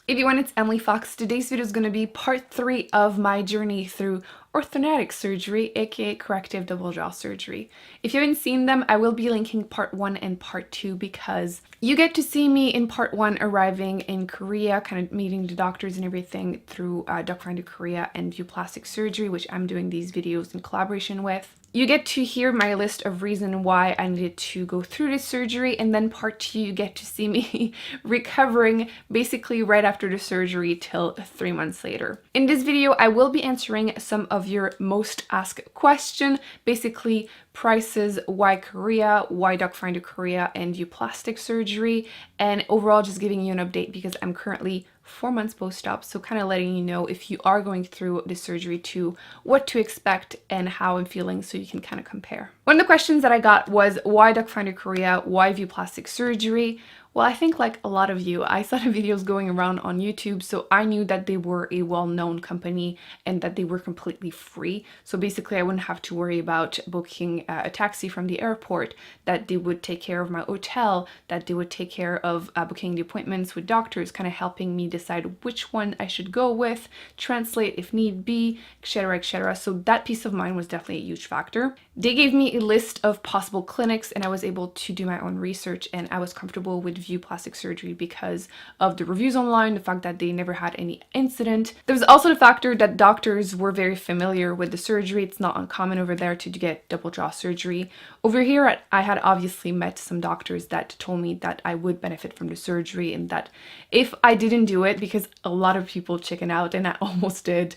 Everyone, it's Emily Fox. Today's video is going to be part 3 of my journey through orthodontic surgery, aka corrective double jaw surgery. If you haven't seen them, I will be linking part 1 and part 2 because you get to see me in part 1 arriving in Korea, kind of meeting the doctors and everything through Docfinderkorea and View Plastic Surgery, which I'm doing these videos in collaboration with. You get to hear my list of reasons why I needed to go through this surgery, and then part 2 you get to see me recovering basically right after the surgery till 3 months later. In this video I will be answering some of your most asked questions, basically prices, why Korea, why Docfinderkorea and View Plastic Surgery, and overall just giving you an update because I'm currently 4 months post-op, so kind of letting you know if you are going through the surgery too, what to expect and how I'm feeling so you can kind of compare. One of the questions that I got was why Docfinderkorea, why View Plastic Surgery? Well, I think like a lot of you, I saw the videos going around on YouTube, so I knew that they were a well-known company and that they were completely free. So basically I wouldn't have to worry about booking a taxi from the airport, that they would take care of my hotel, that they would take care of booking the appointments with doctors, kind of helping me decide which one I should go with, translate if need be, etc, etc. So that peace of mind was definitely a huge factor. They gave me a list of possible clinics and I was able to do my own research, and I was comfortable with View Plastic Surgery because of the reviews online, the fact that they never had any incident. There was also the factor that doctors were very familiar with the surgery. It's not uncommon over there to get double jaw surgery. Over here, I had obviously met some doctors that told me that I would benefit from the surgery and that if I didn't do it, because a lot of people chicken out and I almost did,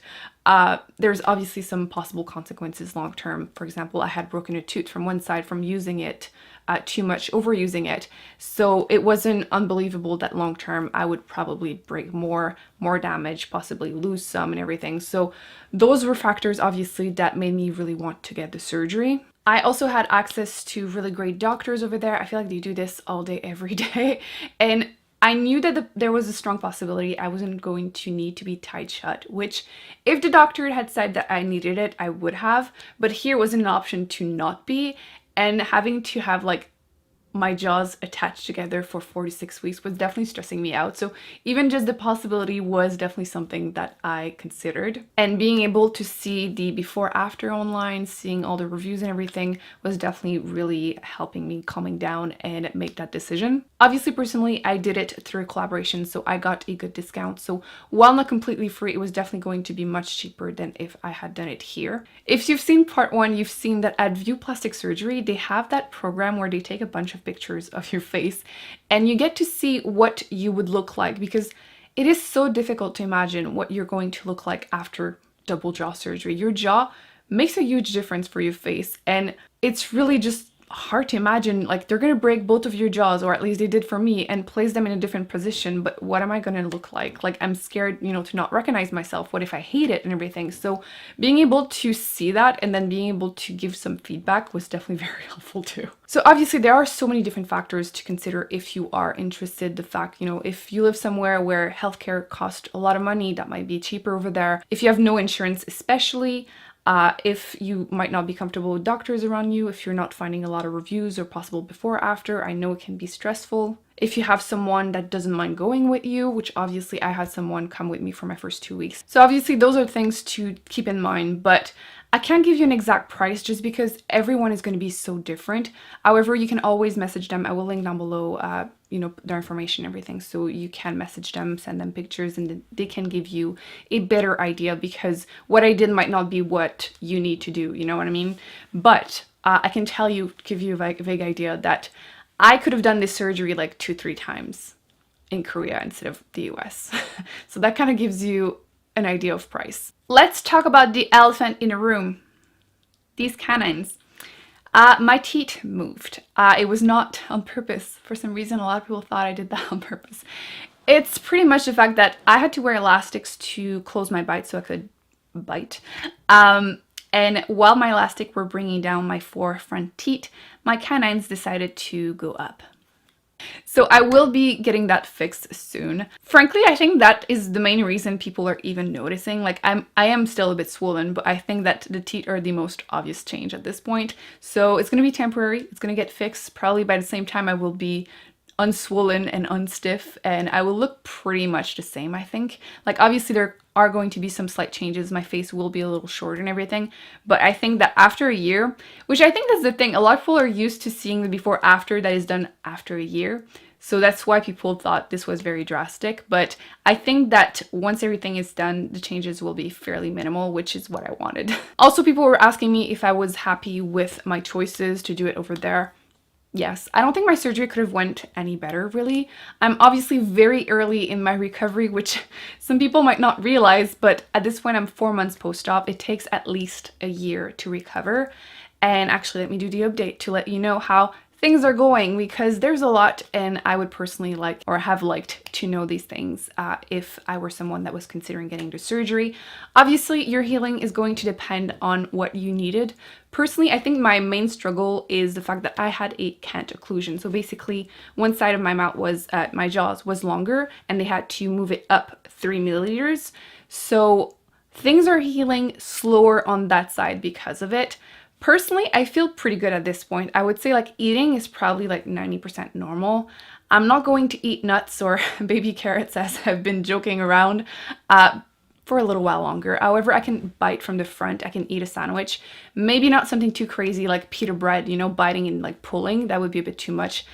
there's obviously some possible consequences long term. For example, I had broken a tooth from one side from using it too much, overusing it. So it wasn't unbelievable that long term I would probably break more damage, possibly lose some and everything. So those were factors obviously that made me really want to get the surgery. I also had access to really great doctors over there. I feel like they do this all day, every day. And I knew that there was a strong possibility I wasn't going to need to be tied shut, which if the doctor had said that I needed it, I would have. But here wasn't an option to not be, and having to have like my jaws attached together for 46 weeks was definitely stressing me out. So even just the possibility was definitely something that I considered. And being able to see the before after online, seeing all the reviews and everything was definitely really helping me calming down and make that decision. Obviously, personally, I did it through a collaboration, so I got a good discount. So while not completely free, it was definitely going to be much cheaper than if I had done it here. If you've seen part 1, you've seen that at View Plastic Surgery, they have that program where they take a bunch of pictures of your face and you get to see what you would look like, because it is so difficult to imagine what you're going to look like after double jaw surgery. Your jaw makes a huge difference for your face, and it's really just hard to imagine like they're gonna break both of your jaws, or at least they did for me, and place them in a different position. But what am I gonna look like? Like, I'm scared, you know, to not recognize myself. What if I hate it and everything? So being able to see that and then being able to give some feedback was definitely very helpful too. So obviously there are so many different factors to consider if you are interested. The fact, you know, if you live somewhere where healthcare costs a lot of money, that might be cheaper over there. If you have no insurance, especially, if you might not be comfortable with doctors around you, if you're not finding a lot of reviews or possible before after, I know it can be stressful. If you have someone that doesn't mind going with you, which obviously I had someone come with me for my first 2 weeks. So obviously those are things to keep in mind, but I can't give you an exact price just because everyone is going to be so different. However, you can always message them. I will link down below, you know, their information and everything, so you can message them, send them pictures, and they can give you a better idea, because what I did might not be what you need to do, you know what I mean? But I can tell you, give you a vague idea that I could have done this surgery like 2-3 times in Korea instead of the US. So that kind of gives you an idea of price. Let's talk about the elephant in the room. These canines. My teeth moved. It was not on purpose. For some reason, a lot of people thought I did that on purpose. It's pretty much the fact that I had to wear elastics to close my bite so I could bite. And while my elastic were bringing down my 4 front teeth, my canines decided to go up. So I will be getting that fixed soon. Frankly, I think that is the main reason people are even noticing. Like, I am still a bit swollen, but I think that the teeth are the most obvious change at this point. So it's gonna be temporary. It's gonna get fixed. Probably by the same time I will be unswollen and unstiff, and I will look pretty much the same, I think. Like, obviously there are going to be some slight changes. My face will be a little shorter and everything, but I think that after a year, which I think that's the thing, a lot of people are used to seeing the before after that is done after a year. So that's why people thought this was very drastic. But I think that once everything is done, the changes will be fairly minimal, which is what I wanted. Also, people were asking me if I was happy with my choices to do it over there. Yes, I don't think my surgery could have went any better, really. I'm obviously very early in my recovery, which some people might not realize, but at this point I'm 4 months post-op. It takes at least a year to recover. And actually, let me do the update to let you know how things are going, because there's a lot, and I would personally like, or have liked, to know these things if I were someone that was considering getting the surgery. Obviously, your healing is going to depend on what you needed. Personally, I think my main struggle is the fact that I had a cant occlusion. So basically, one side of my mouth was, my jaws was longer, and they had to move it up 3 milliliters. So things are healing slower on that side because of it. Personally, I feel pretty good at this point. I would say like eating is probably like 90% normal. I'm not going to eat nuts or baby carrots, as I've been joking around, for a little while longer. However, I can bite from the front. I can eat a sandwich. Maybe not something too crazy like pita bread, you know, biting and like pulling. That would be a bit too much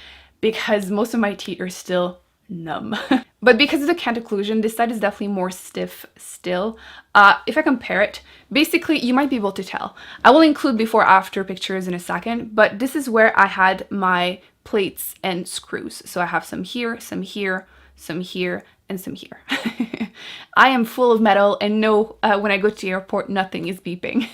because most of my teeth are still numb. But because of the cant occlusion, this side is definitely more stiff still. If I compare it, basically you might be able to tell. I will include before after pictures in a second, but this is where I had my plates and screws. So I have some here, some here, some here, and some here. I am full of metal, and no, when I go to the airport, nothing is beeping.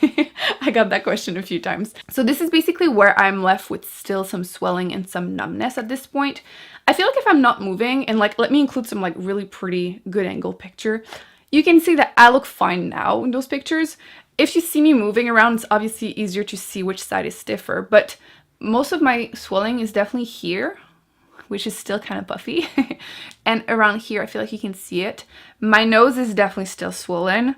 I got that question a few times. So this is basically where I'm left with still some swelling and some numbness at this point. I feel like if I'm not moving, and like, let me include some like really pretty good angle picture, you can see that I look fine now in those pictures. If you see me moving around, it's obviously easier to see which side is stiffer, but most of my swelling is definitely here, which is still kind of puffy. And around here, I feel like you can see it. My nose is definitely still swollen.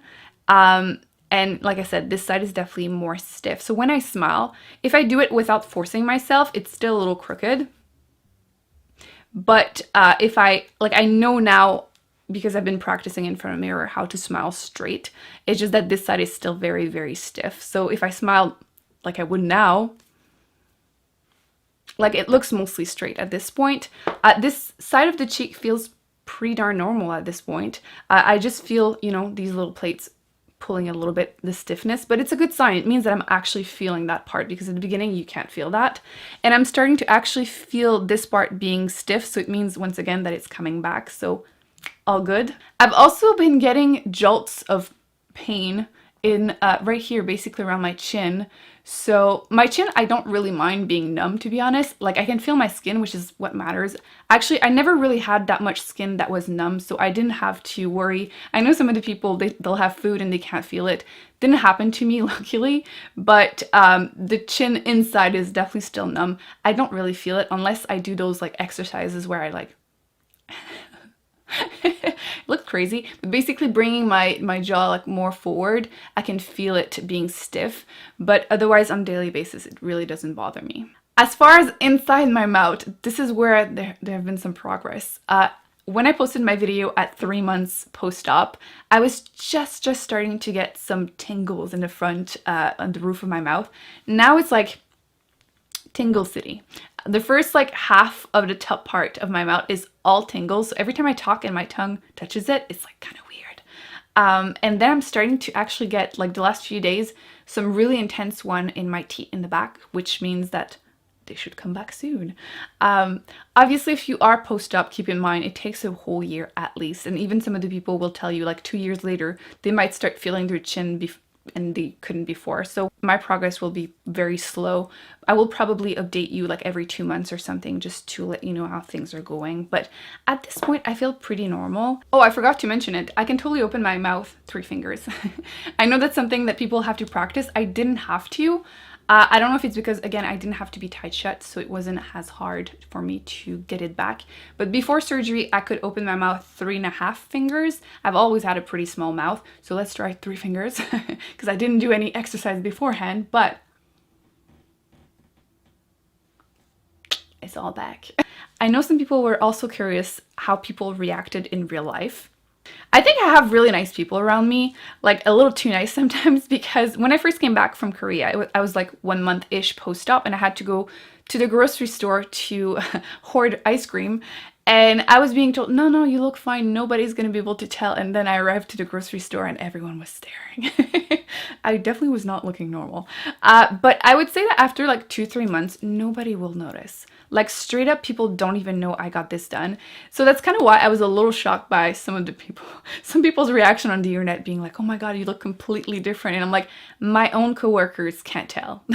And like I said, this side is definitely more stiff. So when I smile, if I do it without forcing myself, it's still a little crooked. But if I know now, because I've been practicing in front of a mirror, how to smile straight. It's just that this side is still very, very stiff. So if I smile like I would now, like, it looks mostly straight at this point. This side of the cheek feels pretty darn normal at this point. I just feel, you know, these little plates pulling a little bit, the stiffness, but it's a good sign. It means that I'm actually feeling that part, because at the beginning you can't feel that. And I'm starting to actually feel this part being stiff, so it means once again that it's coming back, so all good. I've also been getting jolts of pain in right here, basically around my chin. So my chin, I don't really mind being numb, to be honest. Like, I can feel my skin, which is what matters. Actually, I never really had that much skin that was numb, so I didn't have to worry. I know some of the people, they'll have food and they can't feel it. Didn't happen to me, luckily, but the chin inside is definitely still numb. I don't really feel it unless I do those like exercises where I like look crazy, but basically bringing my jaw like more forward, I can feel it being stiff, but otherwise on a daily basis it really doesn't bother me. As far as inside my mouth, this is where there have been some progress. When I posted my video at 3 months post-op, I was just starting to get some tingles in the front, on the roof of my mouth. Now it's like tingle city. The first like half of the top part of my mouth is all tingles. So every time I talk and my tongue touches it, it's like kind of weird. And then I'm starting to actually get, like the last few days, some really intense one in my teeth in the back, which means that they should come back soon. Obviously, if you are post-op, keep in mind it takes a whole year at least. And even some of the people will tell you like 2 years later, they might start feeling their chin and they couldn't before. So my progress will be very slow. I will probably update you like every 2 months or something, just to let you know how things are going. But at this point, I feel pretty normal. Oh, I forgot to mention it. I can totally open my mouth 3 fingers. I know that's something that people have to practice. I didn't have to. I don't know if it's because, again, I didn't have to be tight shut, so it wasn't as hard for me to get it back. But before surgery, I could open my mouth 3.5 fingers. I've always had a pretty small mouth, so let's try 3 fingers, because I didn't do any exercise beforehand, but it's all back. I know some people were also curious how people reacted in real life. I think I have really nice people around me, like a little too nice sometimes, because when I first came back from Korea, I was like 1 month-ish post-op and I had to go to the grocery store to hoard ice cream. And I was being told, no, no, you look fine. Nobody's going to be able to tell. And then I arrived to the grocery store and everyone was staring. I definitely was not looking normal. But I would say that after like 2-3 months, nobody will notice. Like straight up, people don't even know I got this done. So that's kind of why I was a little shocked by some of the people, some people's reaction on the internet being like, oh my God, you look completely different. And I'm like, my own coworkers can't tell.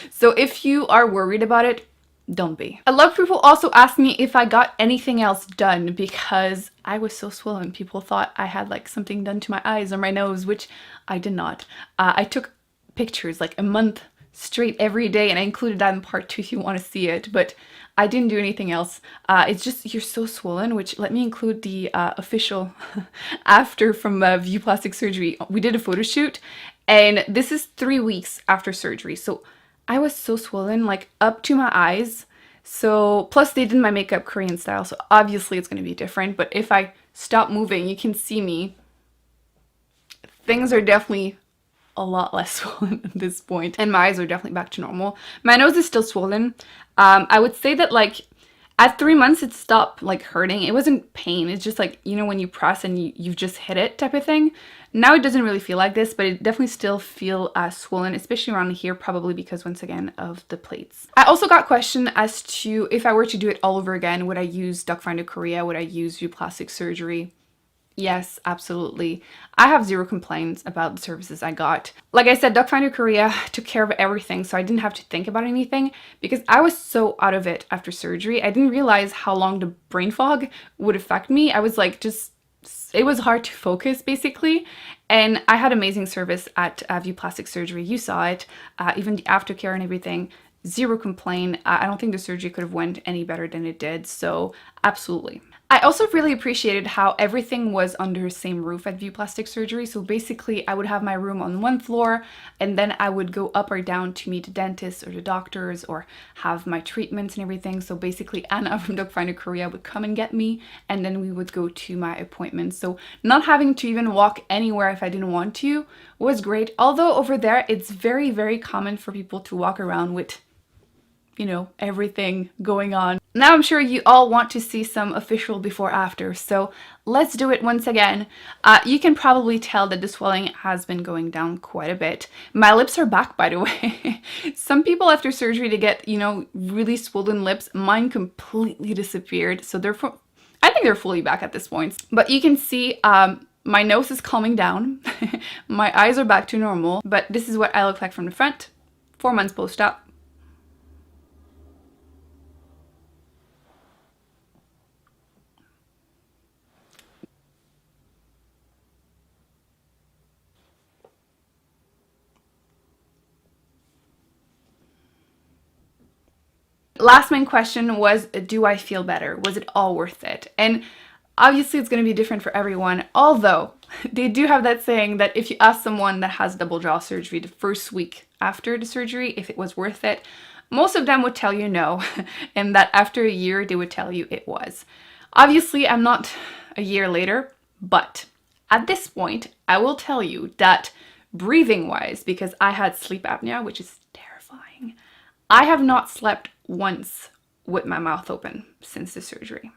So if you are worried about it, don't be. A lot of people also asked me if I got anything else done because I was so swollen. People thought I had like something done to my eyes or my nose, which I did not. I took pictures like a month straight every day, and I included that in part 2 if you want to see it, but I didn't do anything else. It's just you're so swollen, which let me include the official after from View Plastic Surgery. We did a photo shoot, and this is 3 weeks after surgery. So I was so swollen, like up to my eyes. So plus they did my makeup Korean style, so obviously it's going to be different. But if I stop moving, you can see me. Things are definitely a lot less swollen at this point, and my eyes are definitely back to normal. My nose is still swollen. I would say that like at 3 months it stopped like hurting. It wasn't pain. It's just like, you know, when you press and you've just hit it type of thing. Now it doesn't really feel like this, but it definitely still feel swollen, especially around here, probably because once again of the plates. I also got questioned as to if I were to do it all over again, would I use Docfinderkorea? Would I use View Plastic Surgery? Yes, absolutely. I have zero complaints about the services I got. Like I said, Docfinderkorea took care of everything, so I didn't have to think about anything because I was so out of it after surgery. I didn't realize how long the brain fog would affect me. I was like, it was hard to focus basically. And I had amazing service at View Plastic Surgery. You saw it, even the aftercare and everything. Zero complaint. I don't think the surgery could have went any better than it did, so absolutely. I also really appreciated how everything was under the same roof at View Plastic Surgery. So basically I would have my room on one floor and then I would go up or down to meet the dentist or the doctors or have my treatments and everything. So basically Anna from Docfinderkorea would come and get me and then we would go to my appointments. So not having to even walk anywhere if I didn't want to was great. Although over there it's very, very common for people to walk around with, you know, everything going on. Now I'm sure you all want to see some official before after, so let's do it once again. You can probably tell that the swelling has been going down quite a bit. My lips are back, by the way. Some people after surgery to get, you know, really swollen lips, mine completely disappeared, so I think they're fully back at this point. But you can see my nose is calming down, my eyes are back to normal, but this is what I look like from the front, 4 months post-op. Last main question was, do I feel better? Was it all worth it? And obviously it's going to be different for everyone, although they do have that saying that if you ask someone that has double jaw surgery the first week after the surgery if it was worth it, most of them would tell you no, and that after a year they would tell you it was. Obviously I'm not a year later, but at this point I will tell you that breathing wise, because I had sleep apnea, which is terrifying, I have not slept once with my mouth open since the surgery.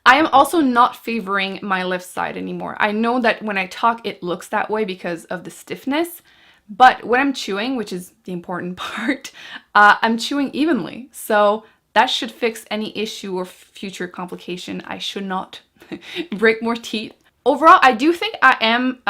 I am also not favoring my left side anymore. I know that when I talk it looks that way because of the stiffness, but when I'm chewing, which is the important part, I'm chewing evenly. So that should fix any issue or future complication. I should not break more teeth. Overall, I do think I am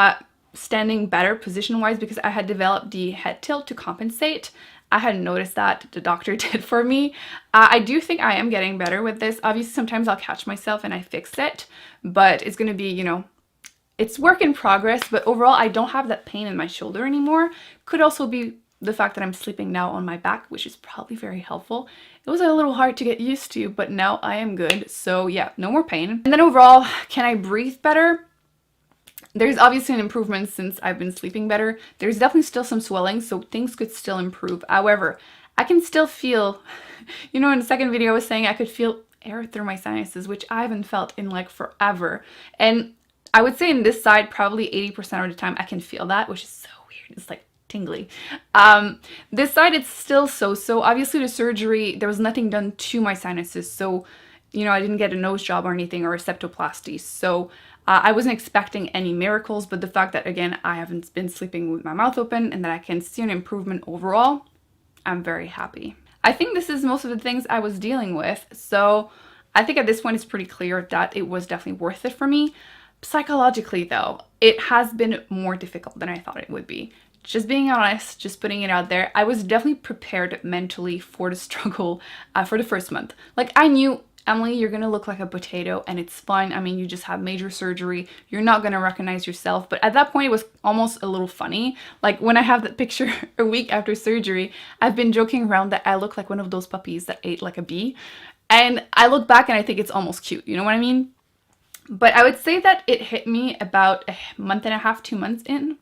standing better position-wise because I had developed the head tilt to compensate. I hadn't noticed that, the doctor did for me. I do think I am getting better with this. Obviously, sometimes I'll catch myself and I fix it, but it's going to be, you know, it's work in progress, but overall, I don't have that pain in my shoulder anymore. Could also be the fact that I'm sleeping now on my back, which is probably very helpful. It was a little hard to get used to, but now I am good. So yeah, no more pain. And then overall, can I breathe better? There's obviously an improvement since I've been sleeping better. There's definitely still some swelling, so things could still improve. However, I can still feel, you know, in the second video I was saying I could feel air through my sinuses, which I haven't felt in like forever. And I would say in this side, probably 80% of the time I can feel that, which is so weird. It's like tingly. This side, it's still so. Obviously, the surgery, there was nothing done to my sinuses. So, you know, I didn't get a nose job or anything or a septoplasty. So I wasn't expecting any miracles. But the fact that, again, I haven't been sleeping with my mouth open and that I can see an improvement overall, I'm very happy. I think this is most of the things I was dealing with. So I think at this point it's pretty clear that it was definitely worth it for me. Psychologically, though, it has been more difficult than I thought it would be. Just being honest, just putting it out there, I was definitely prepared mentally for the struggle for the first month. Like, I knew, Emily, you're gonna look like a potato and it's fine. I mean, you just have major surgery. You're not gonna recognize yourself. But at that point, it was almost a little funny. Like, when I have that picture a week after surgery, I've been joking around that I look like one of those puppies that ate like a bee. And I look back and I think it's almost cute. You know what I mean? But I would say that it hit me about a month and a half, 2 months in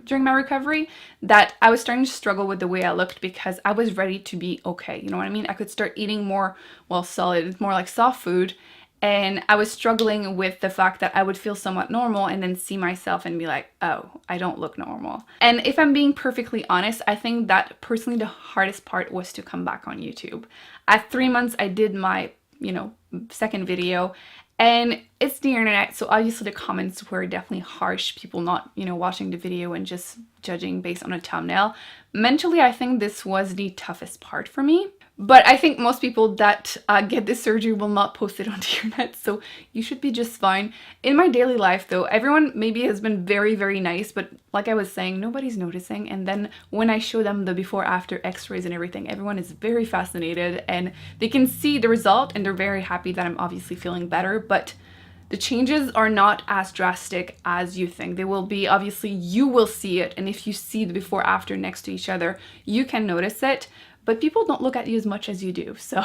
during my recovery, that I was starting to struggle with the way I looked because I was ready to be okay. You know what I mean? I could start eating more, well, solid, more like soft food. And I was struggling with the fact that I would feel somewhat normal and then see myself and be like, oh, I don't look normal. And if I'm being perfectly honest, I think that personally the hardest part was to come back on YouTube. At 3 months, I did my, you know, second video. And it's the internet, so obviously the comments were definitely harsh. People not, you know, watching the video and just judging based on a thumbnail. Mentally, I think this was the toughest part for me. But I think most people that get this surgery will not post it on the internet, so you should be just fine. In my daily life, though, everyone maybe has been very, very nice, but like I was saying, nobody's noticing. And then when I show them the before-after x-rays and everything, everyone is very fascinated and they can see the result and they're very happy that I'm obviously feeling better. But the changes are not as drastic as you think. They will be, obviously, you will see it. And if you see the before-after next to each other, you can notice it. But people don't look at you as much as you do. So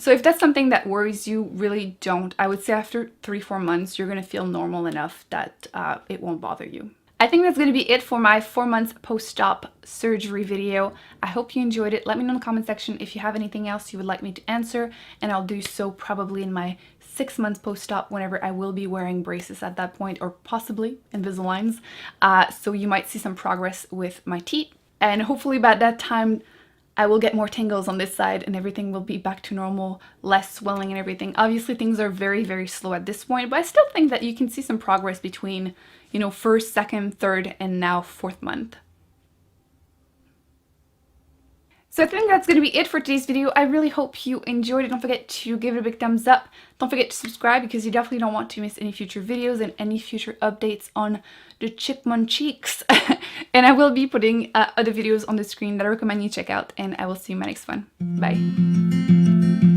if that's something that worries you, really don't. I would say after 3-4 months, you're going to feel normal enough that it won't bother you. I think that's going to be it for my 4 months post-op surgery video. I hope you enjoyed it. Let me know in the comment section if you have anything else you would like me to answer, and I'll do so probably in my 6 months post-op whenever I will be wearing braces at that point, or possibly Invisaligns. So you might see some progress with my teeth, and hopefully by that time I will get more tingles on this side and everything will be back to normal, less swelling and everything. Obviously things are very, very slow at this point, but I still think that you can see some progress between, you know, first, second, third, and now 4th month. So I think that's going to be it for today's video. I really hope you enjoyed it. Don't forget to give it a big thumbs up. Don't forget to subscribe because you definitely don't want to miss any future videos and any future updates on the chipmunk cheeks. And I will be putting other videos on the screen that I recommend you check out, and I will see you in my next one. Bye.